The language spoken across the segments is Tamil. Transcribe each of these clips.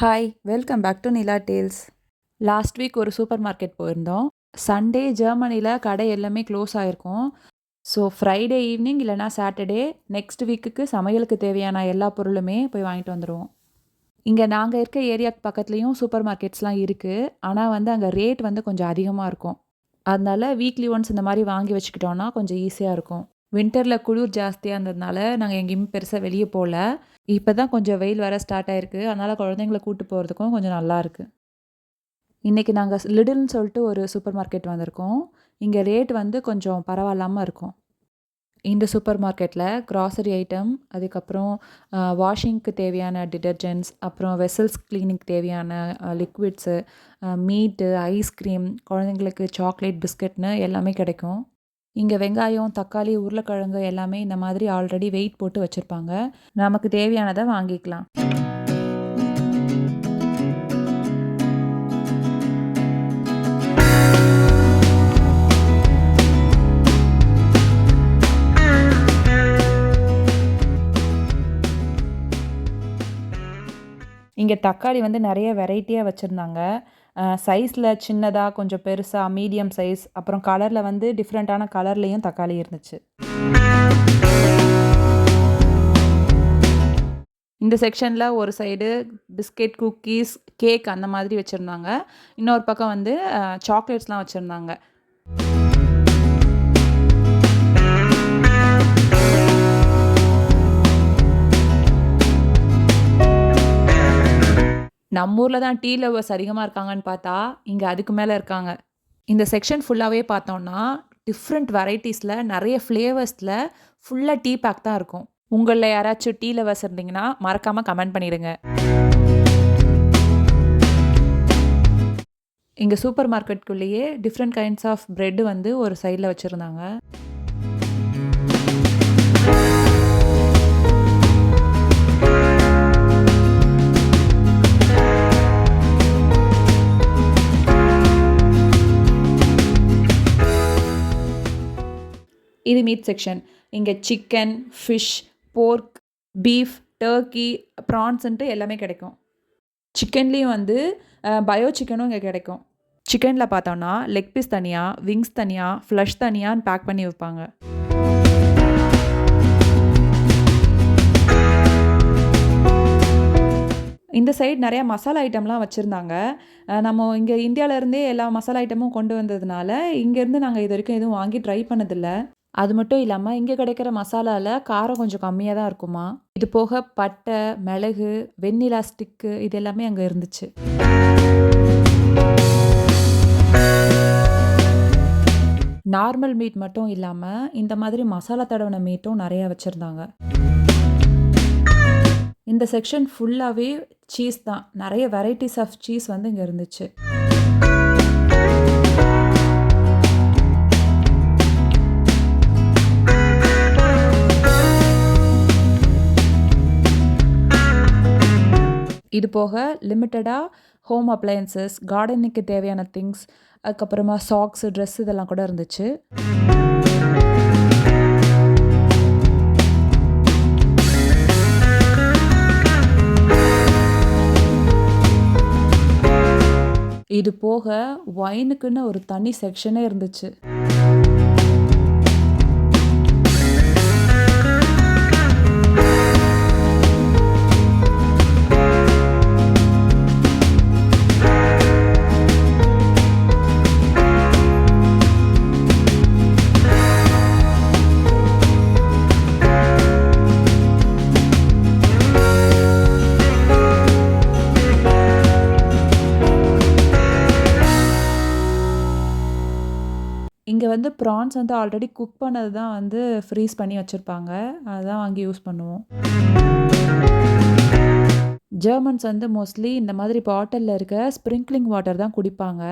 Hi, welcome back to Nila tales. Last week ஒரு சூப்பர் மார்க்கெட் போயிருந்தோம். சண்டே ஜெர்மனில கடை எல்லாமே க்ளோஸ் ஆயிருக்கும். ஸோ ஃப்ரைடே ஈவினிங் இல்லைனா சாட்டர்டே நெக்ஸ்ட் வீக்குக்கு சமையலுக்கு தேவையான எல்லா பொருளுமே போய் வாங்கிட்டு வந்துடுவோம். இங்கே நாங்கள் இருக்க ஏரியாவுக்கு பக்கத்துலேயும் சூப்பர் மார்க்கெட்ஸ்லாம் இருக்குது. ஆனால் அங்கே ரேட் கொஞ்சம் அதிகமாக இருக்கும். அதனால வீக்லி ஒன்ஸ் இந்த மாதிரி வாங்கி வச்சுக்கிட்டோன்னா கொஞ்சம் ஈஸியாக இருக்கும். வின்டரில் குளிர் ஜாஸ்தியாக இருந்ததுனால நாங்கள் எங்கேயுமே பெருசாக வெளியே போகல. இப்போ தான் கொஞ்சம் வெயில் வர ஸ்டார்ட் ஆயிருக்கு. அதனால் குழந்தைங்கள கூட்டு போகிறதுக்கும் கொஞ்சம் நல்லாயிருக்கு. இன்றைக்கி நாங்கள் லிடில்னு சொல்லிட்டு ஒரு சூப்பர் மார்க்கெட் வந்திருக்கோம். இங்கே ரேட் கொஞ்சம் பரவாயில்லாமல் இருக்கும். இந்த சூப்பர் மார்க்கெட்டில் க்ராசரி ஐட்டம், அதுக்கப்புறம் வாஷிங்க்கு தேவையான டிடர்ஜென்ட்ஸ், அப்புறம் வெசல்ஸ் கிளீனிங்க்கு தேவையான லிக்விட்ஸு, மீட்டு, ஐஸ்கிரீம், குழந்தைங்களுக்கு சாக்லேட், பிஸ்கட்னு எல்லாமே கிடைக்கும். இங்கே வெங்காயம், தக்காளி, உருளைக்கிழங்கு எல்லாமே இந்த மாதிரி ஆல்ரெடி வெயிட் போட்டு வச்சுருப்பாங்க. நமக்கு தேவையானதை வாங்கிக்கலாம். இங்கே தக்காளி நிறைய வெரைட்டியாக வச்சுருந்தாங்க. சைஸில் சின்னதாக, கொஞ்சம் பெருசாக, மீடியம் சைஸ், அப்புறம் கலரில் டிஃப்ரெண்ட்டான கலர்லேயும் தக்காளி இருந்துச்சு. இந்த செக்ஷனில் ஒரு சைடு பிஸ்கெட், குக்கீஸ், கேக் அந்த மாதிரி வச்சுருந்தாங்க. இன்னொரு பக்கம் சாக்லேட்ஸ்லாம் வச்சுருந்தாங்க. நம்ம ஊரில் தான் டீ லவ்வர்ஸ் அதிகமாக இருக்காங்கன்னு பார்த்தா இங்கே அதுக்கு மேலே இருக்காங்க. இந்த செக்ஷன் ஃபுல்லாகவே பார்த்தோன்னா டிஃப்ரெண்ட் வெரைட்டிஸில் நிறைய ஃப்ளேவர்ஸில் ஃபுல்லாக டீ பேக் தான் இருக்கும். உங்களில் யாராச்சும் டீ லவ்வர்ஸ் இருந்தீங்கன்னா மறக்காமல் கமெண்ட் பண்ணிடுங்க. இங்கே சூப்பர் மார்க்கெட்டுக்குள்ளேயே டிஃப்ரெண்ட் கைண்ட்ஸ் ஆஃப் ப்ரெட்டு ஒரு சைடில் வச்சுருந்தாங்க. இது மீட் செக்ஷன். இங்கே chicken, fish, pork, beef, turkey, ப்ரான்ஸுன்ட்டு எல்லாமே கிடைக்கும். சிக்கன்லேயும் பயோ சிக்கனும் இங்கே கிடைக்கும். சிக்கனில் பார்த்தோன்னா லெக் பீஸ் தனியாக, விங்ஸ் தனியாக, ஃப்ளஷ் தனியான்னு பேக் பண்ணி வைப்பாங்க. இந்த சைடு நிறையா மசாலா ஐட்டம்லாம் வச்சுருந்தாங்க. நம்ம இங்கே இந்தியாவிலேருந்தே எல்லா மசாலா ஐட்டமும் கொண்டு வந்ததுனால இங்கேருந்து நாங்கள் இது வரைக்கும் எதுவும் வாங்கி ட்ரை பண்ணதில்லை. அது மட்டும் இல்லாமல் இங்கே கிடைக்கிற மசாலாவில் காரம் கொஞ்சம் கம்மியாக தான் இருக்குமா. இது போக பட்டை, மிளகு, வெண்ணிலா ஸ்டிக்கு இது எல்லாமே அங்கே இருந்துச்சு. நார்மல் மீட் மட்டும் இல்லாமல் இந்த மாதிரி மசாலா தடவின மீட்டும் நிறையா வச்சுருந்தாங்க. இந்த செக்ஷன் ஃபுல்லாகவே சீஸ் தான். நிறைய வெரைட்டிஸ் ஆஃப் சீஸ் இங்கே இருந்துச்சு. இது போக லிமிட்டடாக ஹோம் அப்ளையன்சஸ், கார்டனுக்கு தேவையான திங்ஸ், அதுக்கப்புறமா சாக்ஸு, ட்ரெஸ் இதெல்லாம் கூட இருந்துச்சு. இது போக ஒயினுக்குன்னு ஒரு தனி செக்ஷனே இருந்துச்சு. இங்கே ப்ரான்ஸ் ஆல்ரெடி குக் பண்ணது தான் ஃப்ரீஸ் பண்ணி வச்சுருப்பாங்க. அதுதான் வாங்கி யூஸ் பண்ணுவோம். ஜெர்மன்ஸ் மோஸ்ட்லி இந்த மாதிரி பாட்டிலில் இருக்க ஸ்ப்ரிங்க்லிங் வாட்டர் தான் குடிப்பாங்க.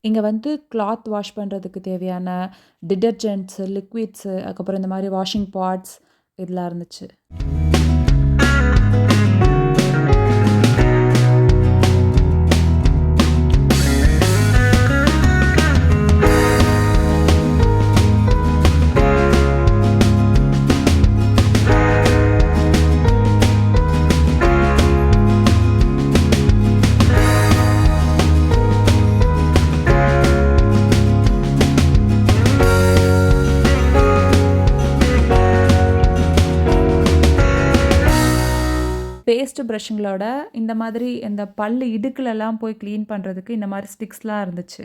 இங்கே கிளாத் வாஷ் பண்ணுறதுக்கு தேவையான டிடர்ஜென்ட்ஸு, லிக்விட்ஸு, அதுக்கப்புறம் இந்த மாதிரி வாஷிங் பாட்ஸ் இதெல்லாம் இருந்துச்சு. பேஸ்ட் ப்ரஷ்ங்களோட இந்த மாதிரி இந்த பல்லு இடுக்குலலாம் போய் க்ளீன் பண்ணுறதுக்கு இந்த மாதிரி ஸ்டிக்ஸ்லாம் இருந்துச்சு.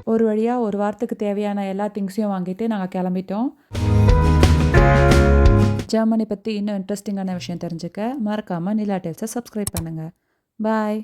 ஒரு வழியா ஒரு வாரத்துக்கு தேவையான எல்லா திங்ஸையும் வாங்கிட்டு நாங்க கிளம்பிட்டோம். ஜெர்மனி பத்தி இன்னும் இன்ட்ரெஸ்டிங்கான விஷயம் தெரிஞ்சுக்க மறக்காம நிலா டேல்ஸை சப்ஸ்கிரைப் பண்ணுங்க. பாய்.